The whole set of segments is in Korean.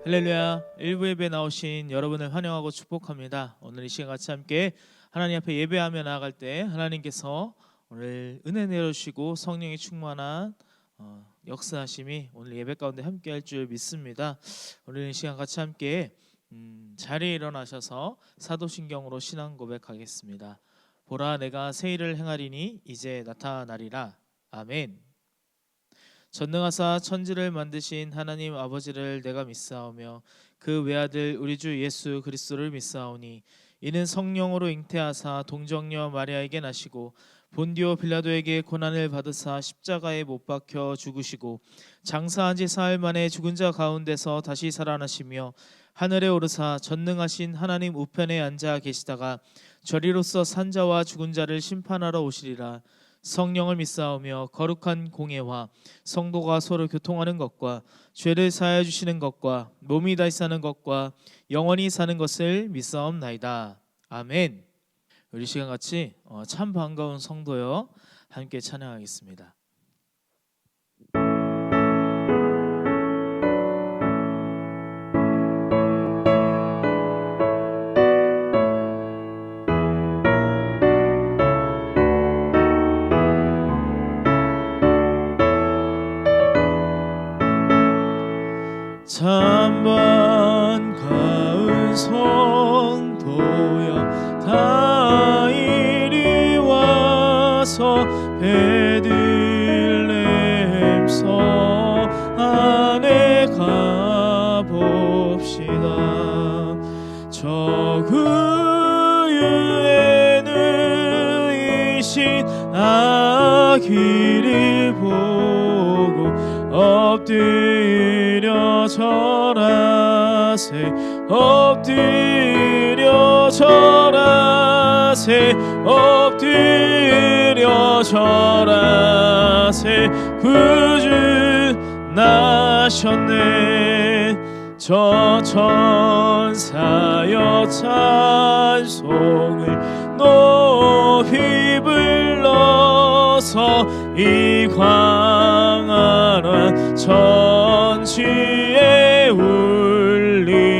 할렐루야. 일부 예배 나오신 여러분을 환영하고 축복합니다. 오늘 이 시간 같이 함께 하나님 앞에 예배하며 나아갈 때 하나님께서 오늘 은혜 내려주시고 성령이 충만한 역사하심이 오늘 예배 가운데 함께 할 줄 믿습니다. 오늘 이 시간 같이 함께 자리에 일어나셔서 사도신경으로 신앙 고백하겠습니다. 보라, 내가 새 일을 행하리니 이제 나타나리라. 아멘. 전능하사 천지를 만드신 하나님 아버지를 내가 믿사오며 그 외아들 우리 주 예수 그리스도를 믿사오니 이는 성령으로 잉태하사 동정녀 마리아에게 나시고 본디오 빌라도에게 고난을 받으사 십자가에 못 박혀 죽으시고 장사한 지 사흘 만에 죽은 자 가운데서 다시 살아나시며 하늘에 오르사 전능하신 하나님 우편에 앉아 계시다가 저리로서 산자와 죽은 자를 심판하러 오시리라. 성령을 믿사오며 거룩한 공예와 성도가 서로 교통하는 것과 죄를 사하여 주시는 것과 몸이 다시 사는 것과 영원히 사는 것을 믿사옵나이다. 아멘. 우리 시간 같이 참 반가운 성도여 함께 찬양하겠습니다. 참 반가운 성도여 다 이리 와서 베들레헴 성 안에 가봅시다. 저 구유에 누이신 아기를 보고 엎드려 절하세 엎드려 절하세 엎드려 절하세 구주 나셨네. 저 천사여 찬송을 높이 불러서 이 광활한 천지에 울리어라.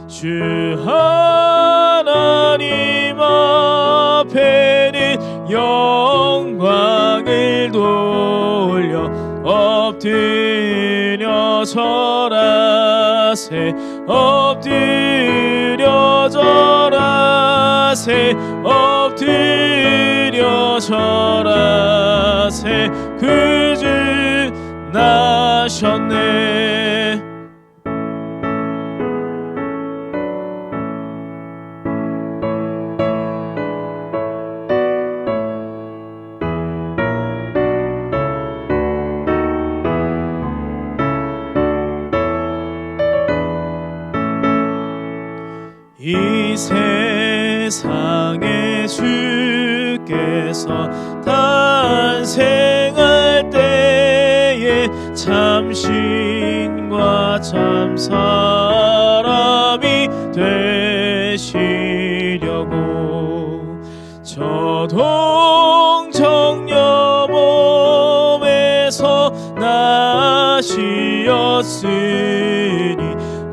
주 하나님 앞에는 영광을 돌려 엎드려 절하세 엎드려 절하세 엎드려 절하세 구주 나셨네. 이 세상에 주께서 탄생할 때에 참신과 참사람이 되시려고 저 동정녀 몸에서 나시었으니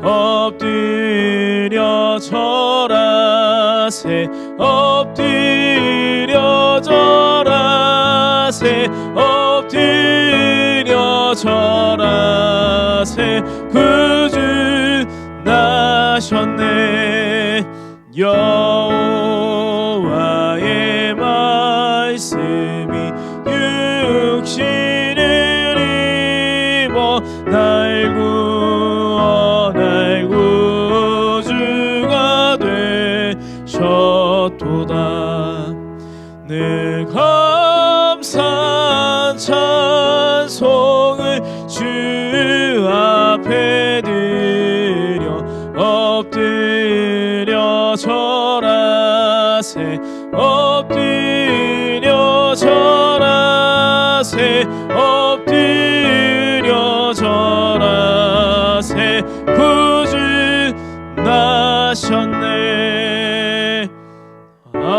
엎드려 절하세 엎드려 절하세 엎드려 절하세 구주 나셨네. 여호와의 말씀이 육신을 입어 날 구원 날 구주가 되셨도다. 늘 감사한 찬송을 주 앞에 드려 엎드려 절하세 엎드려 절하세 엎드려 절하세 구주 나셨네. 아멘.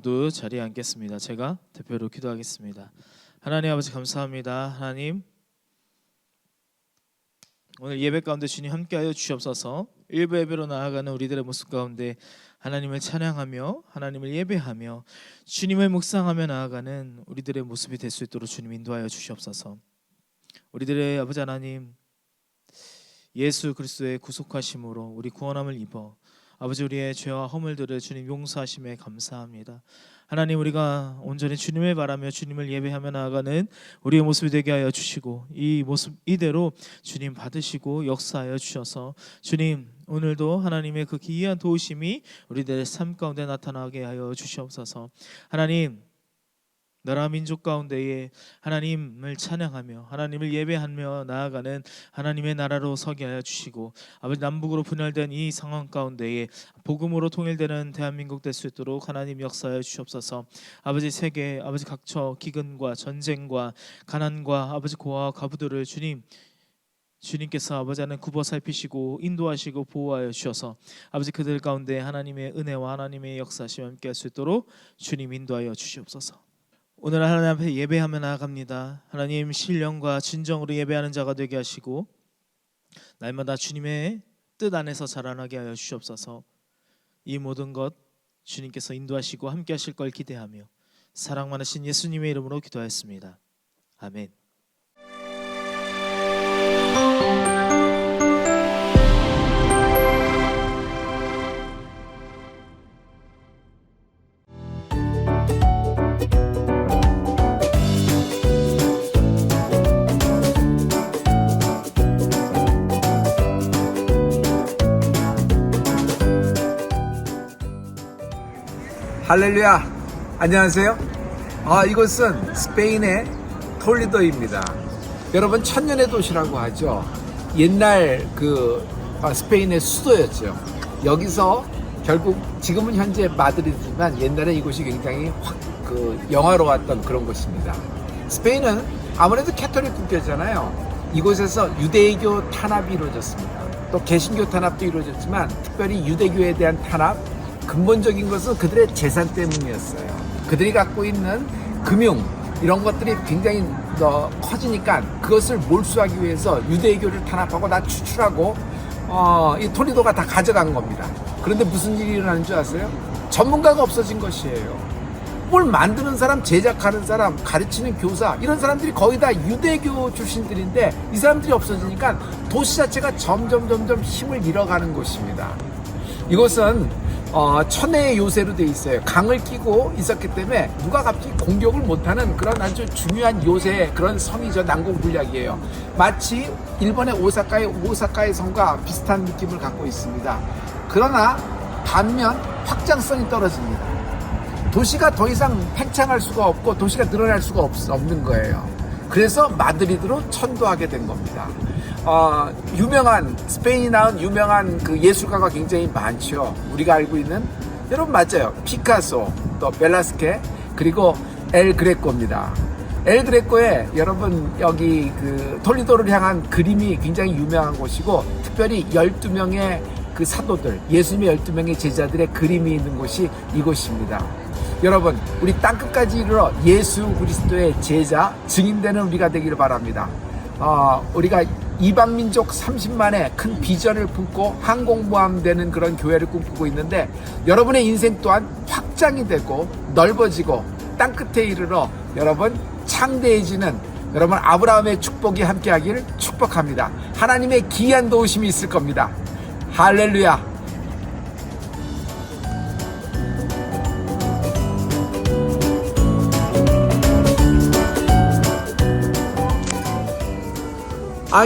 모두 자리에 앉겠습니다. 제가 대표로 기도하겠습니다. 하나님 아버지 감사합니다. 하나님 오늘 예배 가운데 주님 함께하여 주시옵소서. 일부 예배로 나아가는 우리들의 모습 가운데 하나님을 찬양하며 하나님을 예배하며 주님을 묵상하며 나아가는 우리들의 모습이 될 수 있도록 주님 인도하여 주시옵소서. 우리들의 아버지 하나님 예수 그리스도의 구속하심으로 우리 구원함을 입어 아버지 우리의 죄와 허물들을 주님 용서하심에 감사합니다. 하나님 우리가 온전히 주님을 바라며 주님을 예배하며 나아가는 우리의 모습이 되게 하여 주시고 이 모습 이대로 주님 받으시고 역사하여 주셔서 주님 오늘도 하나님의 그 기이한 도우심이 우리들의 삶 가운데 나타나게 하여 주시옵소서. 하나님 나라 민족 가운데에 하나님을 찬양하며 하나님을 예배하며 나아가는 하나님의 나라로 서게 하여 주시고 아버지 남북으로 분열된 이 상황 가운데에 복음으로 통일되는 대한민국 될 수 있도록 하나님 역사하여 주시옵소서. 아버지 세계 아버지 각처 기근과 전쟁과 가난과 아버지 고아와 과부들을 주님께서 아버지 하나님 굽어 살피시고 인도하시고 보호하여 주셔서 아버지 그들 가운데 하나님의 은혜와 하나님의 역사하심과 함께 할 수 있도록 주님 인도하여 주시옵소서. 오늘 하나님 앞에 예배하며 나아갑니다. 하나님 신령과 진정으로 예배하는 자가 되게 하시고 날마다 주님의 뜻 안에서 자라나게 하여 주시옵소서. 이 모든 것 주님께서 인도하시고 함께 하실 걸 기대하며 사랑 많으신 예수님의 이름으로 기도하였습니다. 아멘. 할렐루야, 안녕하세요. 이곳은 스페인의 톨리도입니다. 여러분 천년의 도시라고 하죠. 옛날 스페인의 수도였죠. 여기서 결국 지금은 현재 마드리드지만 옛날에 이곳이 굉장히 영화로웠던 그런 곳입니다. 스페인은 아무래도 캐톨릭 국가잖아요. 이곳에서 유대교 탄압이 이루어졌습니다. 또 개신교 탄압도 이루어졌지만 특별히 유대교에 대한 탄압, 근본적인 것은 그들의 재산 때문이었어요. 그들이 갖고 있는 금융 이런 것들이 굉장히 커지니까 그것을 몰수하기 위해서 유대교를 탄압하고 다 추출하고 이 톨리도가 다 가져간 겁니다. 그런데 무슨 일이 일어나는 줄 아세요? 전문가가 없어진 것이에요. 뭘 만드는 사람, 제작하는 사람, 가르치는 교사 이런 사람들이 거의 다 유대교 출신들인데 이 사람들이 없어지니까 도시 자체가 점점 힘을 잃어가는 곳입니다. 이곳은 천혜의 요새로 되어 있어요. 강을 끼고 있었기 때문에 누가 갑자기 공격을 못하는 그런 아주 중요한 요새 그런 성이죠. 난공불락이에요. 마치 일본의 오사카의 성과 비슷한 느낌을 갖고 있습니다. 그러나 반면 확장성이 떨어집니다. 도시가 더 이상 팽창할 수가 없고 도시가 늘어날 수가 없는 거예요. 그래서 마드리드로 천도하게 된 겁니다. 스페인이 낳은 유명한 그 예술가가 굉장히 많죠. 우리가 알고 있는, 여러분 맞아요. 피카소, 또 벨라스케, 그리고 엘 그레코입니다. 엘 그레코의 여러분 여기 그 톨리도를 향한 그림이 굉장히 유명한 곳이고, 특별히 12명의 그 사도들, 예수님의 12명의 제자들의 그림이 있는 곳이 이곳입니다. 여러분, 우리 땅끝까지 이르러 예수 그리스도의 제자, 증인되는 우리가 되기를 바랍니다. 우리가 이방민족 30만의 큰 비전을 품고 항공모함되는 그런 교회를 꿈꾸고 있는데, 여러분의 인생 또한 확장이 되고 넓어지고 땅끝에 이르러 여러분 창대해지는 여러분 아브라함의 축복이 함께하기를 축복합니다. 하나님의 기이한 도우심이 있을 겁니다. 할렐루야.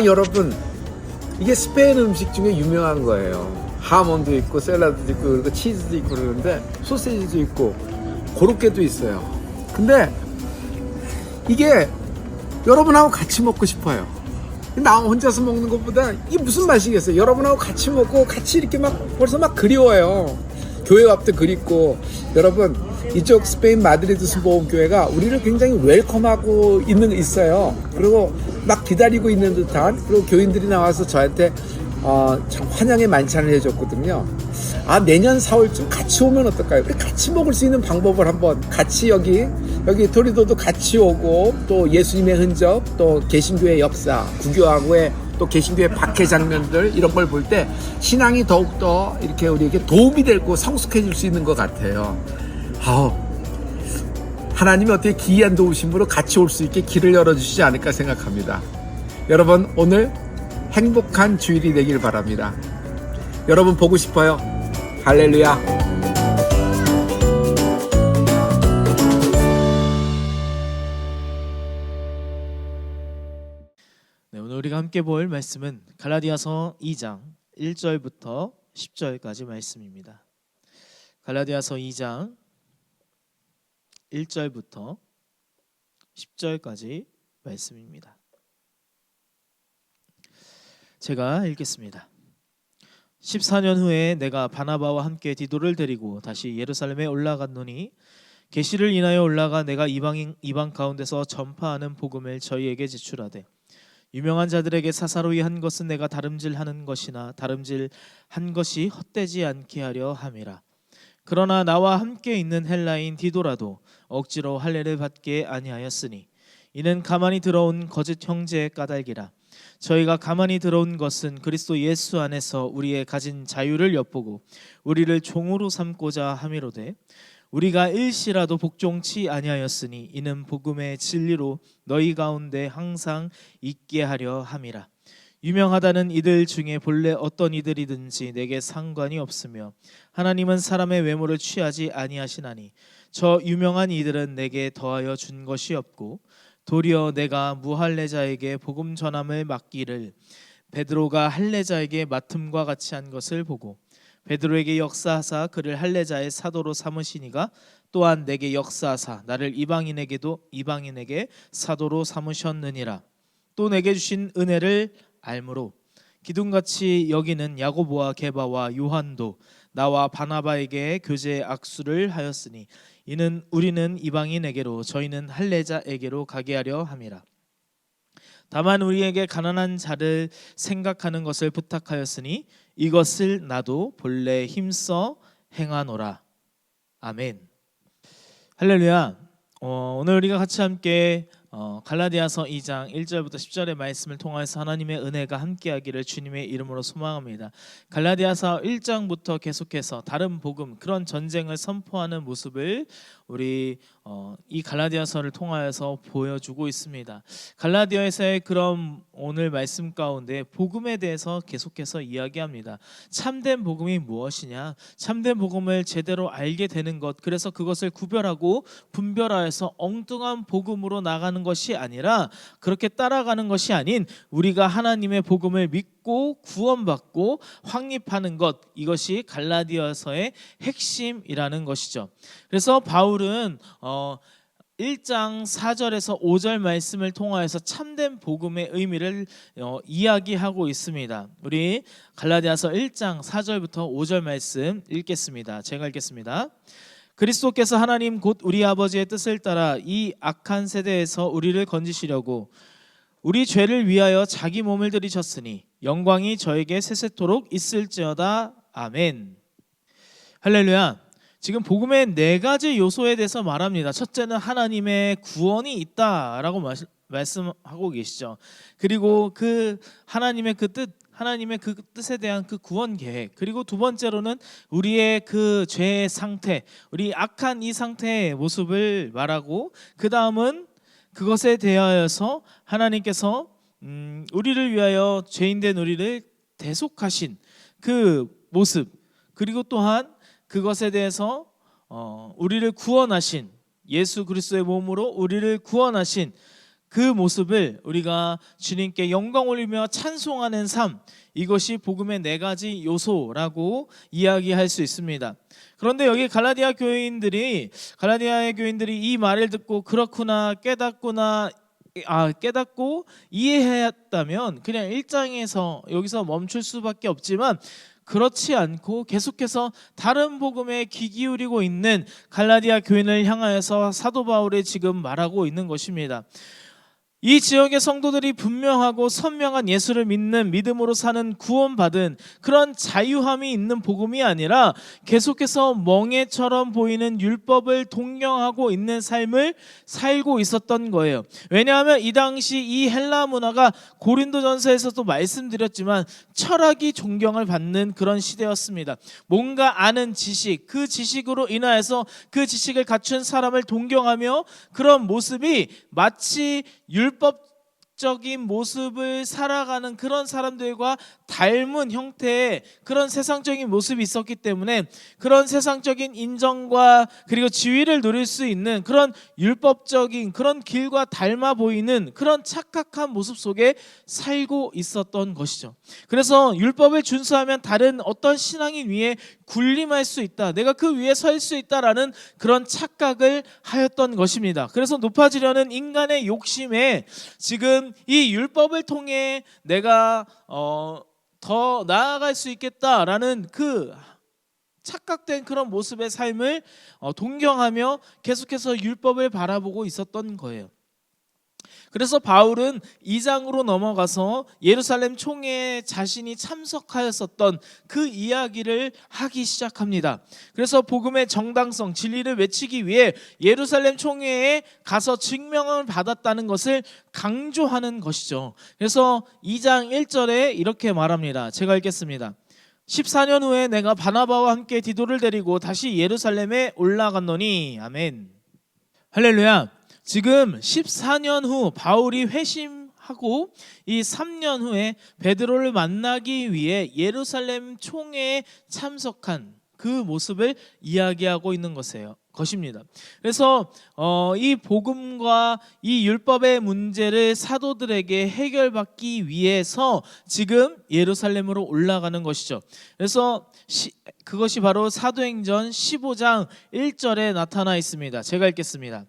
여러분, 이게 스페인 음식 중에 유명한 거예요. 하몬도 있고 샐러드도 있고 그리고 치즈도 있고 그러는데 소시지도 있고 고로케도 있어요. 근데 이게 여러분하고 같이 먹고 싶어요. 나 혼자서 먹는 것보다 이게 무슨 맛이겠어요. 여러분하고 같이 먹고 같이 이렇게 벌써 그리워요. 교회 앞도 그립고. 여러분, 이쪽 스페인 마드리드 수보원교회가 우리를 굉장히 웰컴하고 있어요. 그리고 막 기다리고 있는 듯한, 그리고 교인들이 나와서 저한테 참 환영의 만찬을 해줬거든요. 내년 4월쯤 같이 오면 어떨까요? 우리 같이 먹을 수 있는 방법을 한번 같이 여기 토리도도 같이 오고, 또 예수님의 흔적, 또 개신교의 역사, 구교하고의 또 개신교의 박해 장면들, 이런 걸 볼 때 신앙이 더욱더 이렇게 우리에게 도움이 되고 성숙해질 수 있는 것 같아요. 하나님이 어떻게 기이한 도우심으로 같이 올 수 있게 길을 열어주시지 않을까 생각합니다. 여러분, 오늘 행복한 주일이 되길 바랍니다. 여러분 보고 싶어요. 할렐루야. 네, 오늘 우리가 함께 볼 말씀은 갈라디아서 2장 1절부터 10절까지 말씀입니다. 갈라디아서 2장 1절부터 10절까지 말씀입니다. 제가 읽겠습니다. 14년 후에 내가 바나바와 함께 디도를 데리고 다시 예루살렘에 올라갔노니, 계시를 인하여 올라가 내가 이방 가운데서 전파하는 복음을 저희에게 제출하되, 유명한 자들에게 사사로이 한 것은 내가 다름질하는 것이나 다름질한 것이 헛되지 않게 하려 함이라. 그러나 나와 함께 있는 헬라인 디도라도 억지로 할례를 받게 아니하였으니, 이는 가만히 들어온 거짓 형제의 까닭이라. 저희가 가만히 들어온 것은 그리스도 예수 안에서 우리의 가진 자유를 엿보고 우리를 종으로 삼고자 함이로되, 우리가 일시라도 복종치 아니하였으니 이는 복음의 진리로 너희 가운데 항상 있게 하려 함이라. 유명하다는 이들 중에 본래 어떤 이들이든지 내게 상관이 없으며, 하나님은 사람의 외모를 취하지 아니하시나니 저 유명한 이들은 내게 더하여 준 것이 없고, 도리어 내가 무할례자에게 복음 전함을 맡기를 베드로가 할례자에게 맡음과 같이 한 것을 보고, 베드로에게 역사하사 그를 할례자의 사도로 삼으시니가 또한 내게 역사하사 나를 이방인에게 사도로 삼으셨느니라. 또 내게 주신 은혜를 알므로 기둥같이 여기는 야고보와 게바와 요한도 나와 바나바에게 교제의 악수를 하였으니, 이는 우리는 이방인에게로 저희는 할례자에게로 가게 하려 함이라. 다만 우리에게 가난한 자를 생각하는 것을 부탁하였으니 이것을 나도 본래 힘써 행하노라. 아멘. 할렐루야. 오늘 우리가 같이 함께 갈라디아서 2장 1절부터 10절의 말씀을 통해서 하나님의 은혜가 함께하기를 주님의 이름으로 소망합니다. 갈라디아서 1장부터 계속해서 다른 복음, 그런 전쟁을 선포하는 모습을 우리 이 갈라디아서를 통하여서 보여주고 있습니다. 갈라디아서의 그런 오늘 말씀 가운데 복음에 대해서 계속해서 이야기합니다. 참된 복음이 무엇이냐? 참된 복음을 제대로 알게 되는 것, 그래서 그것을 구별하고 분별하여서 엉뚱한 복음으로 나가는 것이 아니라, 그렇게 따라가는 것이 아닌 우리가 하나님의 복음을 믿고 구원받고 확립하는 것, 이것이 갈라디아서의 핵심이라는 것이죠. 그래서 바울은 1장 4절에서 5절 말씀을 통하여서 참된 복음의 의미를 이야기하고 있습니다. 우리 갈라디아서 1장 4절부터 5절 말씀 읽겠습니다. 제가 읽겠습니다. 그리스도께서 하나님 곧 우리 아버지의 뜻을 따라 이 악한 세대에서 우리를 건지시려고 우리 죄를 위하여 자기 몸을 들이셨으니 영광이 저에게 세세토록 있을지어다. 아멘. 할렐루야. 지금 복음의 4가지 요소에 대해서 말합니다. 첫째는 하나님의 구원이 있다라고 말씀하고 계시죠. 그리고 그 하나님의 그 뜻에 대한 그 구원 계획, 그리고 두 번째로는 우리의 그 죄의 상태, 우리 악한 이 상태의 모습을 말하고, 그 다음은 그것에 대하여서 하나님께서 우리를 위하여 죄인된 우리를 대속하신 그 모습, 그리고 또한 그것에 대해서 우리를 구원하신, 예수 그리스도의 몸으로 우리를 구원하신 그 모습을 우리가 주님께 영광 올리며 찬송하는 삶, 이것이 복음의 4가지 요소라고 이야기할 수 있습니다. 그런데 여기 갈라디아의 교인들이 이 말을 듣고 그렇구나, 깨닫고 이해했다면 그냥 1장에서 여기서 멈출 수밖에 없지만, 그렇지 않고 계속해서 다른 복음에 귀 기울이고 있는 갈라디아 교인을 향하여서 사도 바울이 지금 말하고 있는 것입니다. 이 지역의 성도들이 분명하고 선명한 예수를 믿는 믿음으로 사는 구원받은 그런 자유함이 있는 복음이 아니라 계속해서 멍에처럼 보이는 율법을 동경하고 있는 삶을 살고 있었던 거예요. 왜냐하면 이 당시 이 헬라 문화가 고린도전서에서도 말씀드렸지만 철학이 존경을 받는 그런 시대였습니다. 뭔가 아는 지식, 그 지식으로 인하여서 그 지식을 갖춘 사람을 동경하며 그런 모습이 마치 율법적인 모습을 살아가는 그런 사람들과 닮은 형태의 그런 세상적인 모습이 있었기 때문에 그런 세상적인 인정과 그리고 지위를 누릴 수 있는 그런 율법적인 그런 길과 닮아 보이는 그런 착각한 모습 속에 살고 있었던 것이죠. 그래서 율법을 준수하면 다른 어떤 신앙인 위에 군림할 수 있다, 내가 그 위에 설 수 있다라는 그런 착각을 하였던 것입니다. 그래서 높아지려는 인간의 욕심에 지금 이 율법을 통해 내가 더 나아갈 수 있겠다라는 그 착각된 그런 모습의 삶을 동경하며 계속해서 율법을 바라보고 있었던 거예요. 그래서 바울은 2장으로 넘어가서 예루살렘 총회에 자신이 참석하였었던 그 이야기를 하기 시작합니다. 그래서 복음의 정당성, 진리를 외치기 위해 예루살렘 총회에 가서 증명을 받았다는 것을 강조하는 것이죠. 그래서 2장 1절에 이렇게 말합니다. 제가 읽겠습니다. 14년 후에 내가 바나바와 함께 디도를 데리고 다시 예루살렘에 올라갔노니. 아멘. 할렐루야. 지금 14년 후 바울이 회심하고 이 3년 후에 베드로를 만나기 위해 예루살렘 총회에 참석한 그 모습을 이야기하고 있는 것입니다. 그래서 이 복음과 이 율법의 문제를 사도들에게 해결받기 위해서 지금 예루살렘으로 올라가는 것이죠. 그래서 그것이 바로 사도행전 15장 1절에 나타나 있습니다. 제가 읽겠습니다.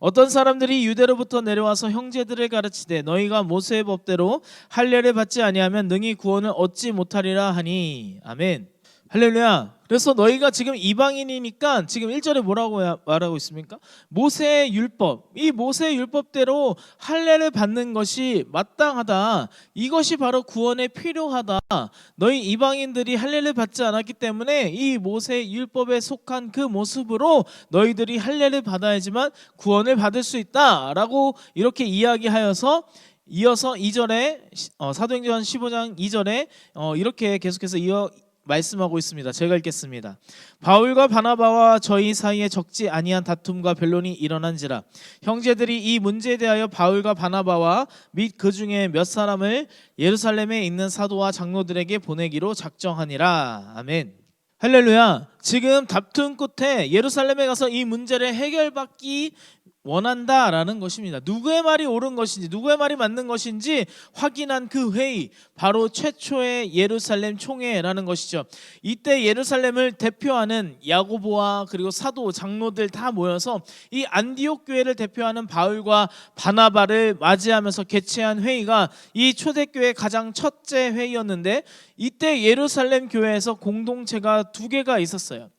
어떤 사람들이 유대로부터 내려와서 형제들을 가르치되 너희가 모세의 법대로 할례를 받지 아니하면 능히 구원을 얻지 못하리라 하니. 아멘. 할렐루야. 그래서 너희가 지금 이방인이니까 지금 1절에 뭐라고 말하고 있습니까? 모세의 율법, 이 모세의 율법대로 할례를 받는 것이 마땅하다. 이것이 바로 구원에 필요하다. 너희 이방인들이 할례를 받지 않았기 때문에 이 모세의 율법에 속한 그 모습으로 너희들이 할례를 받아야지만 구원을 받을 수 있다라고 이렇게 이야기하여서 이어서 2절에 사도행전 15장 2절에 이렇게 계속해서 말씀하고 있습니다. 제가 읽겠습니다. 바울과 바나바와 저희 사이에 적지 아니한 다툼과 변론이 일어난지라 형제들이 이 문제에 대하여 바울과 바나바와 및 그 중에 몇 사람을 예루살렘에 있는 사도와 장로들에게 보내기로 작정하니라. 아멘. 할렐루야. 지금 다툼 끝에 예루살렘에 가서 이 문제를 해결받기 원한다라는 것입니다. 누구의 말이 옳은 것인지, 누구의 말이 맞는 것인지 확인한 그 회의, 바로 최초의 예루살렘 총회라는 것이죠. 이때 예루살렘을 대표하는 야고보와 그리고 사도, 장로들 다 모여서 이 안디옥 교회를 대표하는 바울과 바나바를 맞이하면서 개최한 회의가 이 초대교회 가장 첫째 회의였는데, 이때 예루살렘 교회에서 공동체가 두 개가 있었어요.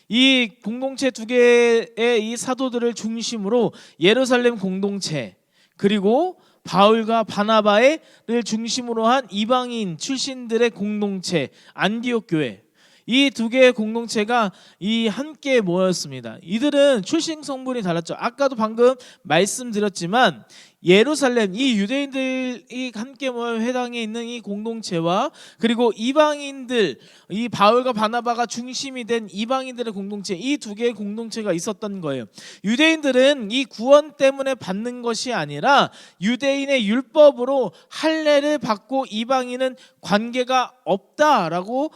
이 공동체 두 개의 이 사도들을 중심으로 예루살렘 공동체, 그리고 바울과 바나바를 중심으로 한 이방인 출신들의 공동체 안디옥 교회, 이 두 개의 공동체가 이 함께 모였습니다. 이들은 출신 성분이 달랐죠. 아까도 방금 말씀드렸지만 예루살렘, 이 유대인들이 함께 모여 회당에 있는 이 공동체와 그리고 이방인들, 이 바울과 바나바가 중심이 된 이방인들의 공동체, 이 두 개의 공동체가 있었던 거예요. 유대인들은 이 구원 때문에 받는 것이 아니라 유대인의 율법으로 할례를 받고 이방인은 관계가 없다라고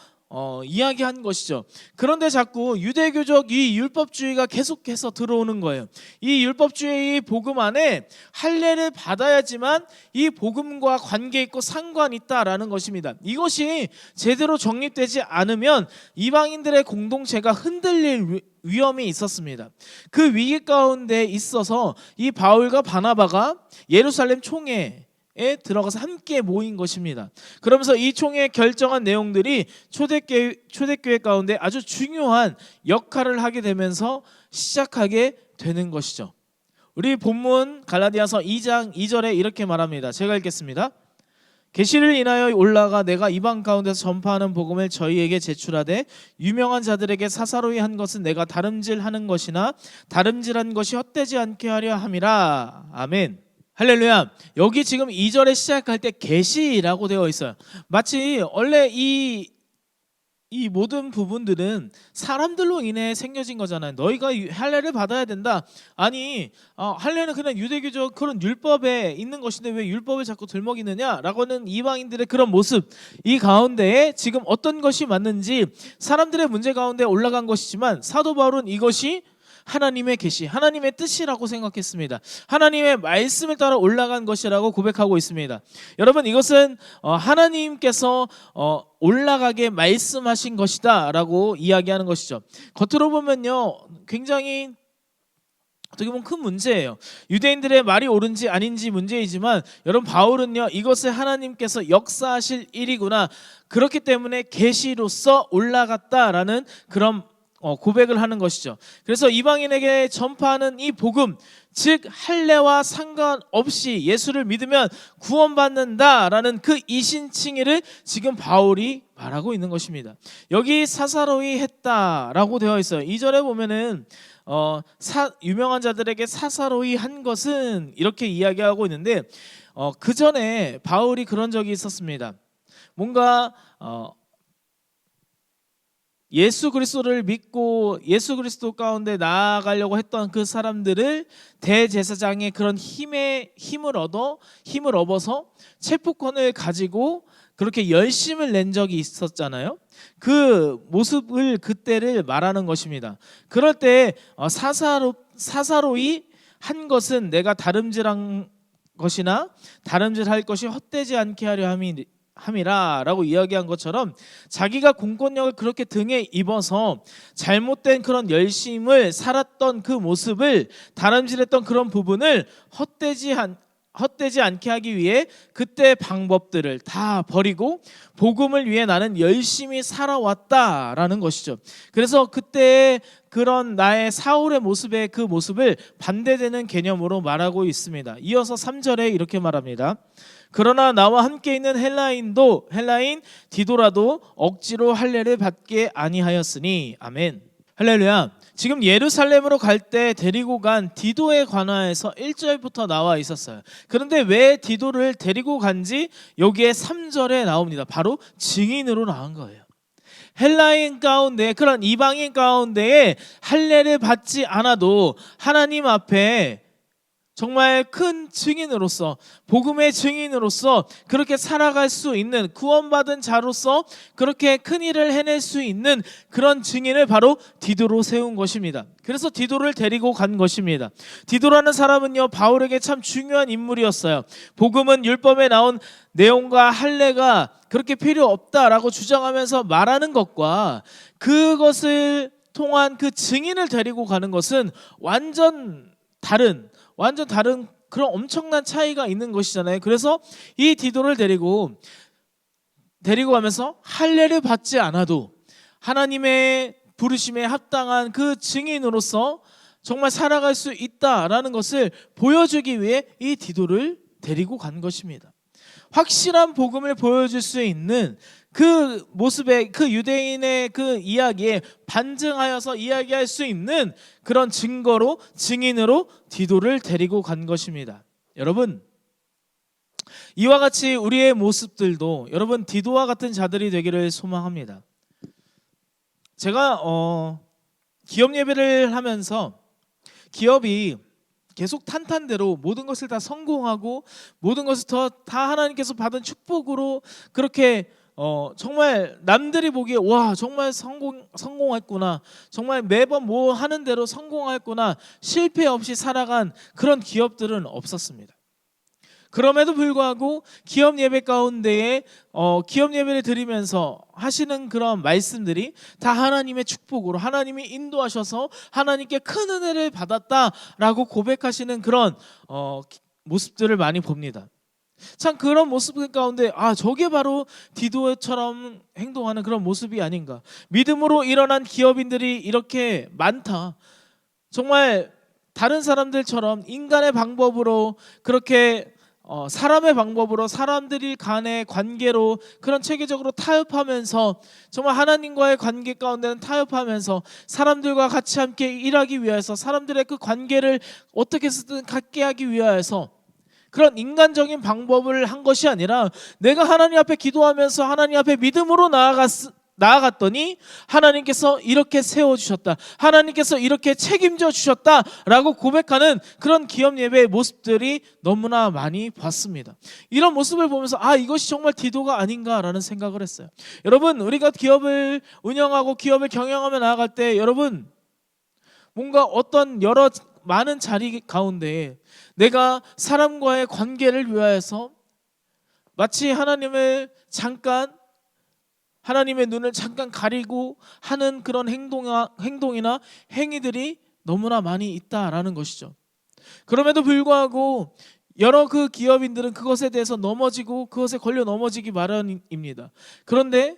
이야기한 것이죠. 그런데 자꾸 유대교적 이 율법주의가 계속해서 들어오는 거예요. 이 율법주의 복음 안에 할례를 받아야지만 이 복음과 관계 있고 상관 있다라는 것입니다. 이것이 제대로 정립되지 않으면 이방인들의 공동체가 흔들릴 위험이 있었습니다. 그 위기 가운데 있어서 이 바울과 바나바가 예루살렘 총회에 들어가서 함께 모인 것입니다. 그러면서 이 총회에 결정한 내용들이 초대교회 가운데 아주 중요한 역할을 하게 되면서 시작하게 되는 것이죠. 우리 본문 갈라디아서 2장 2절에 이렇게 말합니다. 제가 읽겠습니다. 계시를 인하여 올라가 내가 이방 가운데서 전파하는 복음을 저희에게 제출하되 유명한 자들에게 사사로이 한 것은 내가 다름질하는 것이나 다름질한 것이 헛되지 않게 하려 함이라. 아멘. 할렐루야. 여기 지금 2절에 시작할 때 계시라고 되어 있어요. 마치 원래 이 모든 부분들은 사람들로 인해 생겨진 거잖아요. 너희가 할례를 받아야 된다. 아니 할례는 그냥 유대교적 그런 율법에 있는 것인데 왜 율법을 자꾸 들먹이느냐라고는 이방인들의 그런 모습, 이 가운데에 지금 어떤 것이 맞는지 사람들의 문제 가운데 올라간 것이지만 사도 바울은 이것이 하나님의 계시, 하나님의 뜻이라고 생각했습니다. 하나님의 말씀을 따라 올라간 것이라고 고백하고 있습니다. 여러분, 이것은 하나님께서 올라가게 말씀하신 것이다 라고 이야기하는 것이죠. 겉으로 보면요, 굉장히 어떻게 보면 큰 문제예요. 유대인들의 말이 옳은지 아닌지 문제이지만 여러분, 바울은요, 이것을 하나님께서 역사하실 일이구나, 그렇기 때문에 계시로서 올라갔다라는 그런 고백을 하는 것이죠. 그래서 이방인에게 전파하는 이 복음, 즉 할례와 상관없이 예수를 믿으면 구원받는다라는 그 이신칭의를 지금 바울이 말하고 있는 것입니다. 여기 사사로이 했다라고 되어 있어요. 2절에 보면은 유명한 자들에게 사사로이 한 것은 이렇게 이야기하고 있는데 그 전에 바울이 그런 적이 있었습니다. 뭔가 예수 그리스도를 믿고 예수 그리스도 가운데 나아가려고 했던 그 사람들을 대제사장의 그런 힘을 얻어서 체포권을 가지고 그렇게 열심을 낸 적이 있었잖아요. 그 모습을, 그때를 말하는 것입니다. 그럴 때 사사로이 한 것은 내가 다름질한 것이나 다름질할 것이 헛되지 않게 하려 함이라 라고 이야기한 것처럼 자기가 공권력을 그렇게 등에 입어서 잘못된 그런 열심을 살았던 그 모습을, 다름질했던 그런 부분을 헛되지 않게 하기 위해 그때 방법들을 다 버리고 복음을 위해 나는 열심히 살아왔다라는 것이죠. 그래서 그때 그런 나의 사울의 모습의 그 모습을 반대되는 개념으로 말하고 있습니다. 이어서 3절에 이렇게 말합니다. 그러나 나와 함께 있는 헬라인 디도라도 억지로 할례를 받게 아니하였으니. 아멘. 할렐루야. 지금 예루살렘으로 갈 때 데리고 간 디도에 관하여서 1절부터 나와 있었어요. 그런데 왜 디도를 데리고 간지 여기에 3절에 나옵니다. 바로 증인으로 나온 거예요. 헬라인 가운데, 그런 이방인 가운데에 할례를 받지 않아도 하나님 앞에 정말 큰 증인으로서, 복음의 증인으로서 그렇게 살아갈 수 있는, 구원받은 자로서 그렇게 큰 일을 해낼 수 있는 그런 증인을 바로 디도로 세운 것입니다. 그래서 디도를 데리고 간 것입니다. 디도라는 사람은요, 바울에게 참 중요한 인물이었어요. 복음은 율법에 나온 내용과 할례가 그렇게 필요 없다라고 주장하면서 말하는 것과 그것을 통한 그 증인을 데리고 가는 것은 완전 다른 그런 엄청난 차이가 있는 것이잖아요. 그래서 이 디도를 데리고 가면서 할례를 받지 않아도 하나님의 부르심에 합당한 그 증인으로서 정말 살아갈 수 있다라는 것을 보여주기 위해 이 디도를 데리고 간 것입니다. 확실한 복음을 보여줄 수 있는 그 모습에, 그 유대인의 그 이야기에 반증하여서 이야기할 수 있는 그런 증거로, 증인으로 디도를 데리고 간 것입니다. 여러분, 이와 같이 우리의 모습들도 여러분 디도와 같은 자들이 되기를 소망합니다. 제가 기업 예배를 하면서 기업이 계속 탄탄대로 모든 것을 다 성공하고 모든 것을 다 하나님께서 받은 축복으로 그렇게 정말 남들이 보기에 와, 정말 성공했구나, 정말 매번 뭐 하는 대로 성공했구나, 실패 없이 살아간 그런 기업들은 없었습니다. 그럼에도 불구하고 기업 예배 가운데에 기업 예배를 드리면서 하시는 그런 말씀들이 다 하나님의 축복으로, 하나님이 인도하셔서 하나님께 큰 은혜를 받았다라고 고백하시는 그런 모습들을 많이 봅니다. 참 그런 모습 가운데 저게 바로 디도처럼 행동하는 그런 모습이 아닌가. 믿음으로 일어난 기업인들이 이렇게 많다. 정말 다른 사람들처럼 인간의 방법으로 그렇게 사람의 방법으로 사람들이 간의 관계로 그런 체계적으로 타협하면서 정말 하나님과의 관계 가운데는 타협하면서 사람들과 같이 함께 일하기 위해서 사람들의 그 관계를 어떻게 쓰든 갖게 하기 위해서 그런 인간적인 방법을 한 것이 아니라 내가 하나님 앞에 기도하면서 하나님 앞에 믿음으로 나아갔더니 하나님께서 이렇게 세워주셨다, 하나님께서 이렇게 책임져 주셨다라고 고백하는 그런 기업 예배의 모습들이 너무나 많이 봤습니다. 이런 모습을 보면서 이것이 정말 디도가 아닌가라는 생각을 했어요. 여러분, 우리가 기업을 운영하고 기업을 경영하며 나아갈 때 여러분 뭔가 어떤 여러 많은 자리 가운데 내가 사람과의 관계를 위하여서 마치 하나님의 눈을 잠깐 가리고 하는 그런 행동이나 행위들이 너무나 많이 있다라는 것이죠. 그럼에도 불구하고 여러 그 기업인들은 그것에 대해서 넘어지고 그것에 걸려 넘어지기 마련입니다. 그런데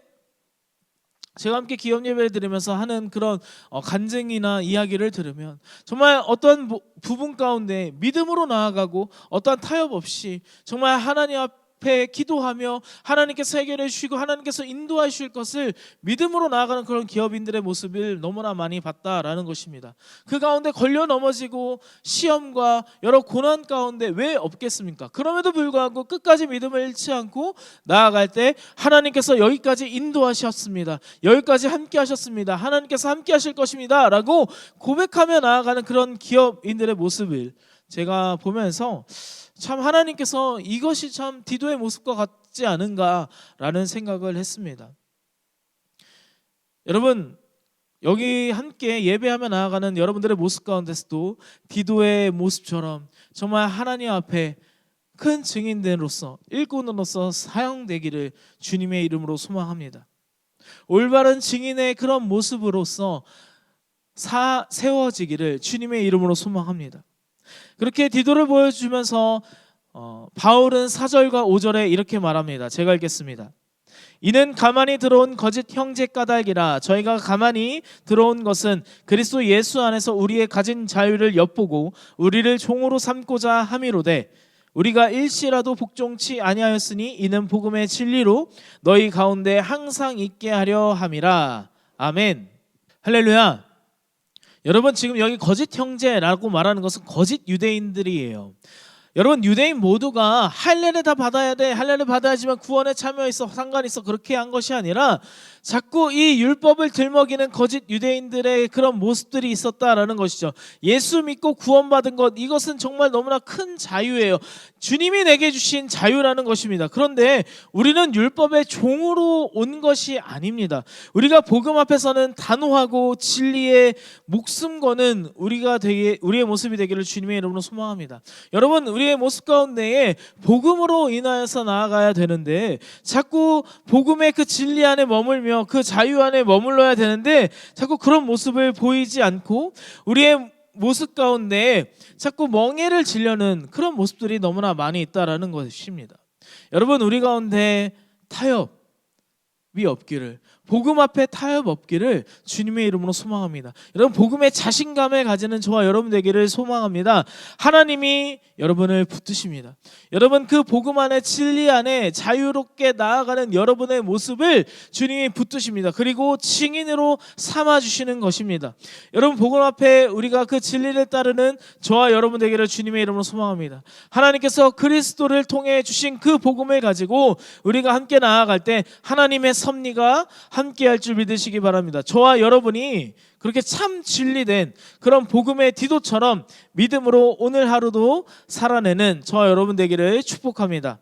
제가 함께 기업 예배를 드리면서 하는 그런 간증이나 이야기를 들으면 정말 어떤 부분 가운데 믿음으로 나아가고 어떠한 타협 없이 정말 하나님 앞에 기도하며 하나님께서 해결해 주시고 하나님께서 인도하실 것을 믿음으로 나아가는 그런 기업인들의 모습을 너무나 많이 봤다라는 것입니다. 그 가운데 걸려 넘어지고 시험과 여러 고난 가운데 왜 없겠습니까? 그럼에도 불구하고 끝까지 믿음을 잃지 않고 나아갈 때 하나님께서 여기까지 인도하셨습니다, 여기까지 함께 하셨습니다, 하나님께서 함께 하실 것입니다 라고 고백하며 나아가는 그런 기업인들의 모습을 제가 보면서 참 하나님께서 이것이 참 디도의 모습과 같지 않은가라는 생각을 했습니다. 여러분, 여기 함께 예배하며 나아가는 여러분들의 모습 가운데서도 디도의 모습처럼 정말 하나님 앞에 큰 증인들로서 일꾼으로서 사용되기를 주님의 이름으로 소망합니다. 올바른 증인의 그런 모습으로서 세워지기를 주님의 이름으로 소망합니다. 그렇게 디도를 보여주면서 바울은 4절과 5절에 이렇게 말합니다. 제가 읽겠습니다. 이는 가만히 들어온 거짓 형제 까닭이라. 저희가 가만히 들어온 것은 그리스도 예수 안에서 우리의 가진 자유를 엿보고 우리를 종으로 삼고자 함이로되 우리가 일시라도 복종치 아니하였으니 이는 복음의 진리로 너희 가운데 항상 있게 하려 함이라. 아멘. 할렐루야. 여러분, 지금 여기 거짓 형제라고 말하는 것은 거짓 유대인들이에요. 여러분, 유대인 모두가 할례를 다 받아야 돼, 할례를 받아야지만 구원에 참여했어, 상관이 있어, 그렇게 한 것이 아니라 자꾸 이 율법을 들먹이는 거짓 유대인들의 그런 모습들이 있었다라는 것이죠. 예수 믿고 구원받은 것, 이것은 정말 너무나 큰 자유예요. 주님이 내게 주신 자유라는 것입니다. 그런데 우리는 율법의 종으로 온 것이 아닙니다. 우리가 복음 앞에서는 단호하고 진리에 목숨 거는 우리의 모습이 되기를 주님의 이름으로 소망합니다. 여러분, 우리의 모습 가운데에 복음으로 인하여서 나아가야 되는데 자꾸 복음의 그 진리 안에 머물며 그 자유 안에 머물러야 되는데 자꾸 그런 모습을 보이지 않고 우리의 모습 가운데 자꾸 멍에를 지려는 그런 모습들이 너무나 많이 있다라는 것입니다. 여러분, 우리 가운데 타협이 없기를, 복음 앞에 타협 없기를 주님의 이름으로 소망합니다. 여러분, 복음의 자신감을 가지는 저와 여러분 되기를 소망합니다. 하나님이 여러분을 붙드십니다. 여러분, 그 복음 안에 진리 안에 자유롭게 나아가는 여러분의 모습을 주님이 붙드십니다. 그리고 증인으로 삼아주시는 것입니다. 여러분, 복음 앞에 우리가 그 진리를 따르는 저와 여러분 되기를 주님의 이름으로 소망합니다. 하나님께서 그리스도를 통해 주신 그 복음을 가지고 우리가 함께 나아갈 때 하나님의 섭리가 함께할 줄 믿으시기 바랍니다. 저와 여러분이 그렇게 참 진리된 그런 복음의 디도처럼 믿음으로 오늘 하루도 살아내는 저와 여러분 되기를 축복합니다.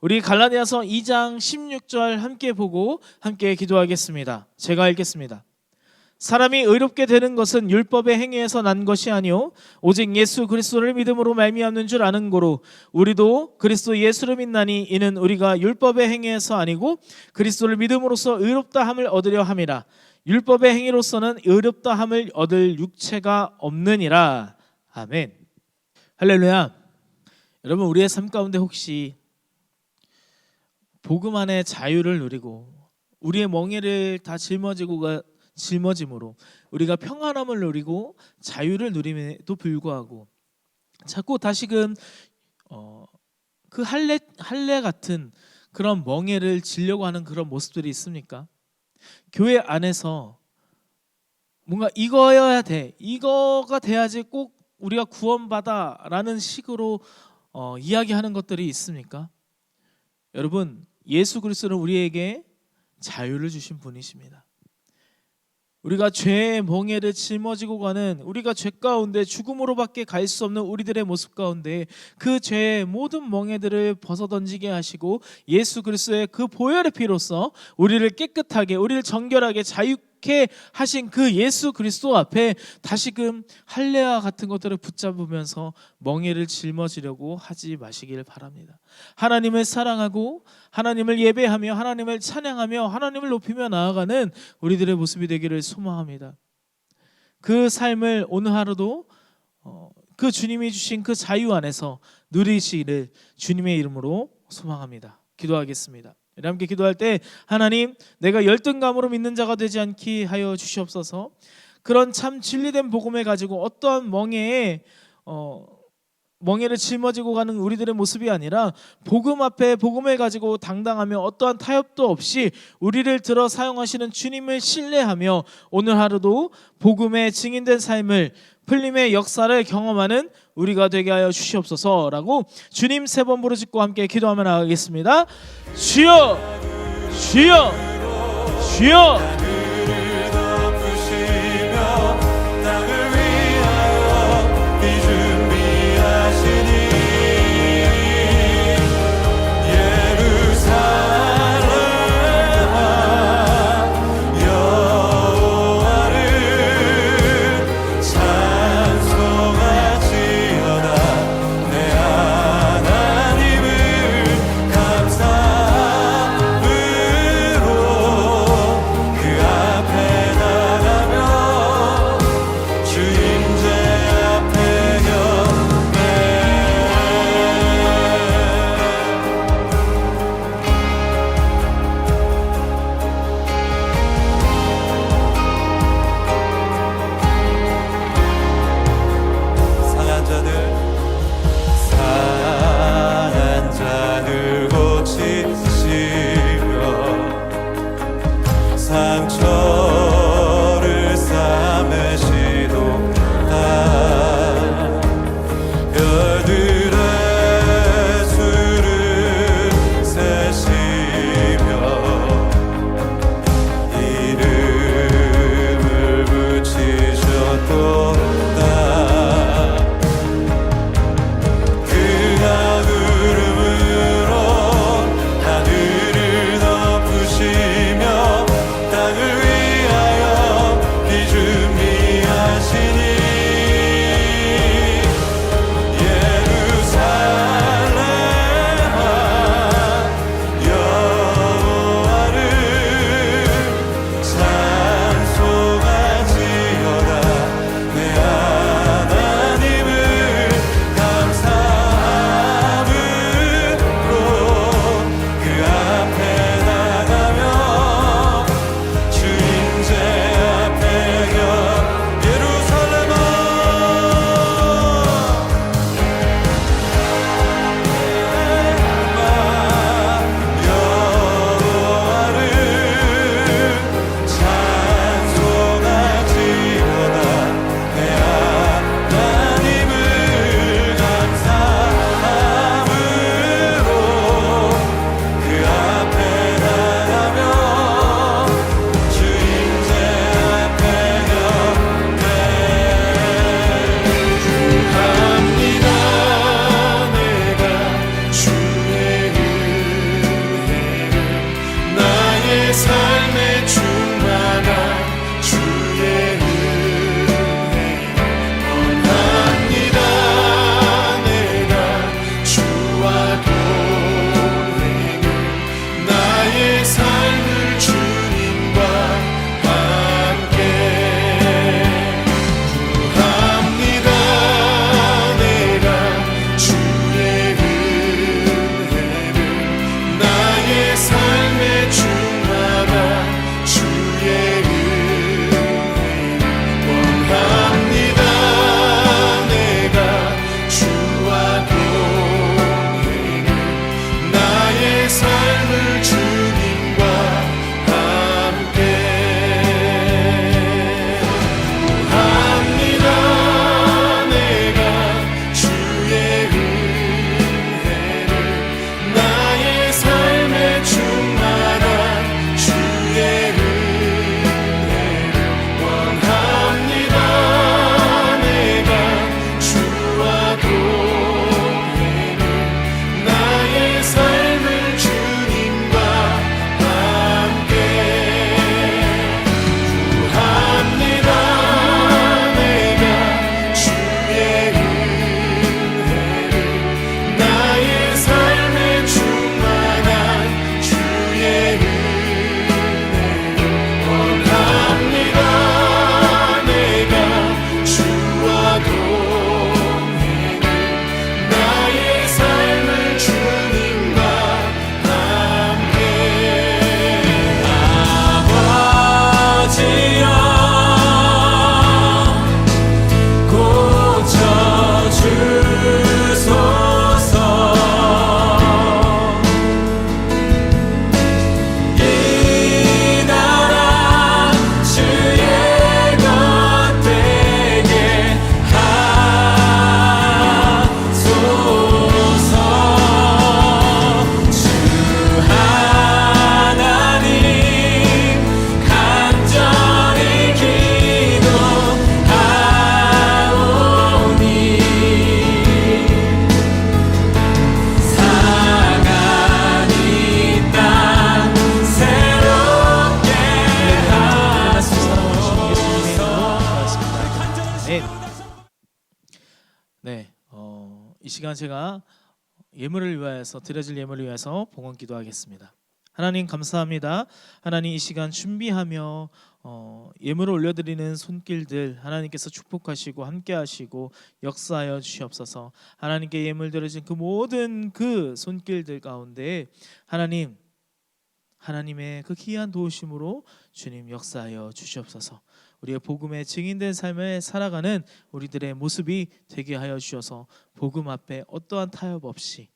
우리 갈라디아서 2장 16절 함께 보고 함께 기도하겠습니다. 제가 읽겠습니다. 사람이 의롭게 되는 것은 율법의 행위에서 난 것이 아니요 오직 예수 그리스도를 믿음으로 말미암는 줄 아는 고로 우리도 그리스도 예수를 믿나니 이는 우리가 율법의 행위에서 아니고 그리스도를 믿음으로써 의롭다함을 얻으려 함이라. 율법의 행위로서는 의롭다함을 얻을 육체가 없느니라. 아멘. 할렐루야. 여러분, 우리의 삶 가운데 혹시 복음 안에 자유를 누리고 우리의 멍에를 다 짊어지고 짊어짐으로 우리가 평안함을 누리고 자유를 누림에도 불구하고 자꾸 다시금 그 할례 같은 그런 멍에를 지려고 하는 그런 모습들이 있습니까? 교회 안에서 뭔가 이거여야 돼, 이거가 돼야지 꼭 우리가 구원받아라는 식으로 이야기하는 것들이 있습니까? 여러분, 예수 그리스도는 우리에게 자유를 주신 분이십니다. 우리가 죄의 멍에를 짊어지고 가는, 우리가 죄 가운데 죽음으로밖에 갈 수 없는 우리들의 모습 가운데 그 죄의 모든 멍에들을 벗어던지게 하시고 예수 그리스도의 그 보혈의 피로써 우리를 깨끗하게, 우리를 정결하게 자유케 하신 그 예수 그리스도 앞에 다시금 할례와 같은 것들을 붙잡으면서 멍에를 짊어지려고 하지 마시길 바랍니다. 하나님을 사랑하고 하나님을 예배하며 하나님을 찬양하며 하나님을 높이며 나아가는 우리들의 모습이 되기를 소망합니다. 그 삶을 오늘 하루도 그 주님이 주신 그 자유 안에서 누리시기를 주님의 이름으로 소망합니다. 기도하겠습니다. 우리 함께 기도할 때, 하나님, 내가 열등감으로 믿는 자가 되지 않게 하여 주시옵소서. 그런 참 진리된 복음을 가지고 어떠한 멍에를 짊어지고 가는 우리들의 모습이 아니라 복음 앞에 복음을 가지고 당당하며 어떠한 타협도 없이 우리를 들어 사용하시는 주님을 신뢰하며 오늘 하루도 복음의 증인된 삶을, 풀림의 역사를 경험하는 우리가 되게 하여 주시옵소서라고 주님 3번 부르짖고 함께 기도하며 나가겠습니다. 주여, 주여, 주여. 삶의 주마다 주 이 시간 제가 예물을 위하여서 드려질 예물을 위해서 봉헌 기도하겠습니다. 하나님 감사합니다. 하나님 이 시간 준비하며 예물을 올려드리는 손길들 하나님께서 축복하시고 함께하시고 역사하여 주시옵소서. 하나님께 예물 드려진 그 모든 그 손길들 가운데 하나님의 그 귀한 도우심으로 주님 역사하여 주시옵소서. 우리의 복음에 증인된 삶을 살아가는 우리들의 모습이 되게 하여 주셔서 복음 앞에 어떠한 타협 없이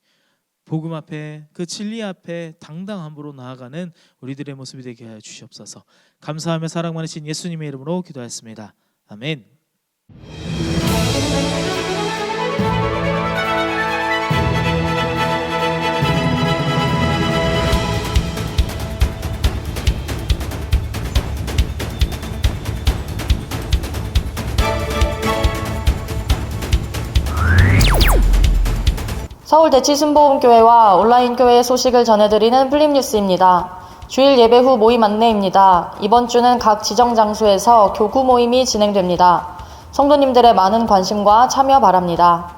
복음 앞에 그 진리 앞에 당당함으로 나아가는 우리들의 모습이 되게 하여 주시옵소서. 감사하며 사랑 많으신 예수님의 이름으로 기도하였습니다. 아멘. 서울대치순복음교회와 온라인교회의 소식을 전해드리는 플립뉴스입니다. 주일 예배 후 모임 안내입니다. 이번 주는 각 지정 장소에서 교구 모임이 진행됩니다. 성도님들의 많은 관심과 참여 바랍니다.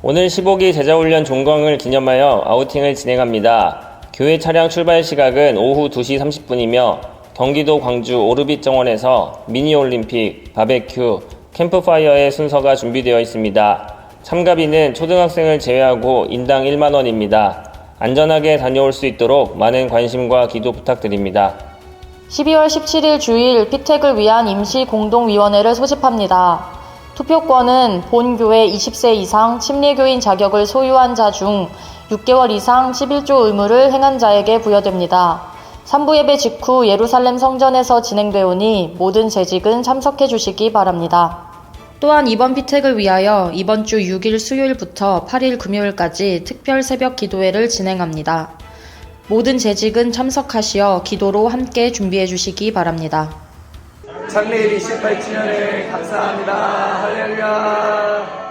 오늘 15기 제자훈련 종강을 기념하여 아우팅을 진행합니다. 교회 차량 출발 시각은 오후 2시 30분이며 경기도 광주 오르빗 정원에서 미니올림픽, 바베큐, 캠프파이어의 순서가 준비되어 있습니다. 참가비는 초등학생을 제외하고 인당 1만원입니다. 안전하게 다녀올 수 있도록 많은 관심과 기도 부탁드립니다. 12월 17일 주일 피택을 위한 임시공동위원회를 소집합니다. 투표권은 본교회 20세 이상 침례교인 자격을 소유한 자 중 6개월 이상 11조 의무를 행한 자에게 부여됩니다. 3부 예배 직후 예루살렘 성전에서 진행되오니 모든 재직은 참석해 주시기 바랍니다. 또한 이번 피택을 위하여 이번 주 6일 수요일부터 8일 금요일까지 특별 새벽 기도회를 진행합니다. 모든 재직은 참석하시어 기도로 함께 준비해 주시기 바랍니다. 장례일 28주년에 감사합니다. 할렐루야.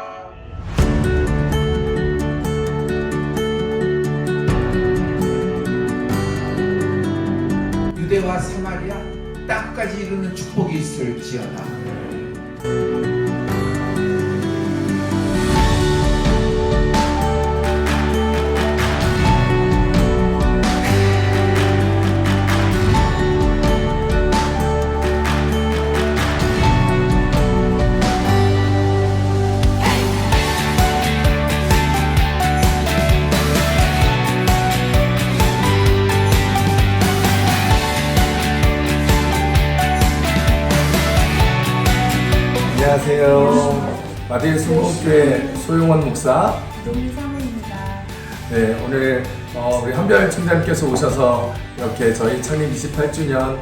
유대와 사마리아 땅까지 이르는 축복이 있을지어다. 안녕하세요. 마디엘 순복음교회 소용원 목사 노미 사모입니다. 네, 오늘 우리 한별 총장님께서 오셔서 이렇게 저희 창립 28주년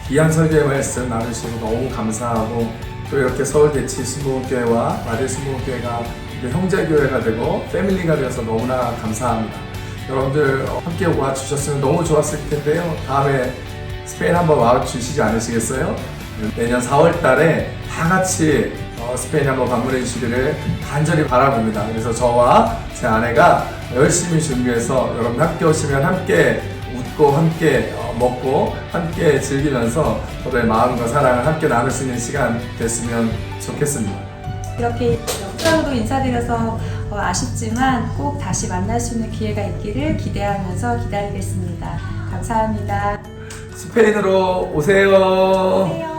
귀한 설교의 말씀 나누시고 너무 감사하고 또 이렇게 서울대치 순복음교회와 마디엘 순복음교회가 형제교회가 되고 패밀리가 되어서 너무나 감사합니다. 여러분들 함께 와주셨으면 너무 좋았을 텐데요. 다음에 스페인 한번 와주시지 않으시겠어요? 내년 4월 달에 다 같이 스페인 한번 방문해 주시기를 간절히 바라봅니다. 그래서 저와 제 아내가 열심히 준비해서 여러분 함께 오시면 함께 웃고 함께 먹고 함께 즐기면서 서로의 마음과 사랑을 함께 나눌 수 있는 시간 됐으면 좋겠습니다. 이렇게 영상으로 인사드려서 아쉽지만 꼭 다시 만날 수 있는 기회가 있기를 기대하면서 기다리겠습니다. 감사합니다. 스페인으로 오세요. 안녕.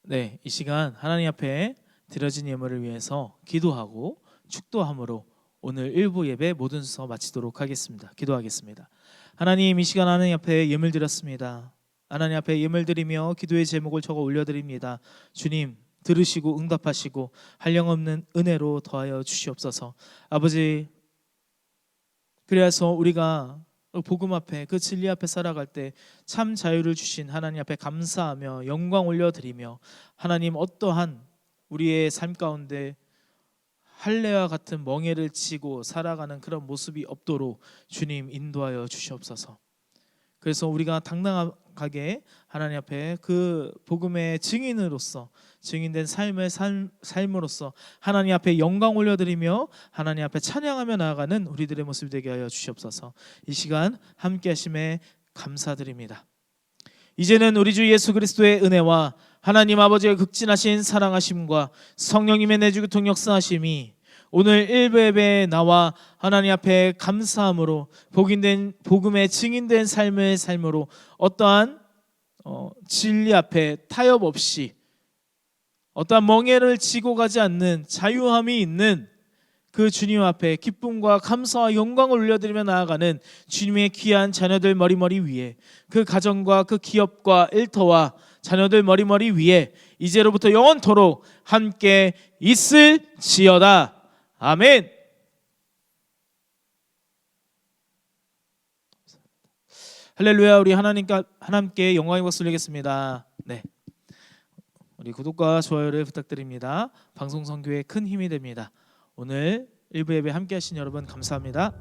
네, 이 시간 하나님 앞에 드려진 예물을 위해서 기도하고 축도함으로 오늘 1부 예배 모든 순서 마치도록 하겠습니다. 기도하겠습니다. 하나님, 이 시간 하나님 앞에 예물 드렸습니다. 하나님 앞에 예물 드리며 기도의 제목을 적어 올려드립니다. 주님, 들으시고 응답하시고 한량없는 은혜로 더하여 주시옵소서. 아버지, 그래서 우리가 복음 앞에 그 진리 앞에 살아갈 때 참 자유를 주신 하나님 앞에 감사하며 영광 올려드리며 하나님 어떠한 우리의 삶 가운데 할례와 같은 멍에를 치고 살아가는 그런 모습이 없도록 주님 인도하여 주시옵소서. 그래서 우리가 당당하게 하나님 앞에 그 복음의 증인으로서 증인된 삶으로서 하나님 앞에 영광 올려드리며 하나님 앞에 찬양하며 나아가는 우리들의 모습이 되게 하여 주시옵소서. 이 시간 함께 하심에 감사드립니다. 이제는 우리 주 예수 그리스도의 은혜와 하나님 아버지의 극진하신 사랑하심과 성령님의 내주교통 역사하심이 오늘 일부 예배에 나와 하나님 앞에 감사함으로 복음의 증인된 삶을 삶으로 어떠한 진리 앞에 타협 없이 어떠한 멍에를 지고 가지 않는 자유함이 있는 그 주님 앞에 기쁨과 감사와 영광을 올려드리며 나아가는 주님의 귀한 자녀들 머리머리 위에, 그 가정과 그 기업과 일터와 자녀들 머리머리 위에 이제로부터 영원토록 함께 있을지어다. 아멘. 할렐루야. 우리 하나님께 영광의 박수 드리겠습니다. 네, 우리 구독과 좋아요를 부탁드립니다. 방송 선교에 큰 힘이 됩니다. 오늘 일부 예배 함께 하신 여러분 감사합니다.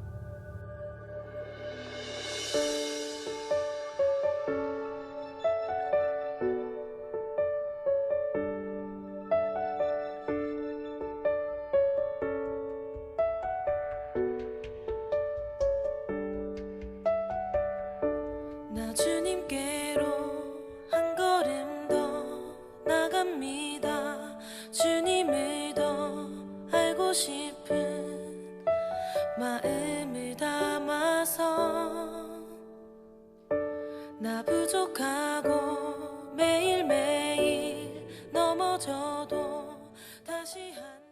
나 주님께로 한 걸음 더 나갑니다. 주님을 더 알고 싶은 마음을 담아서 나 부족하고 매일매일 넘어져도 다시 한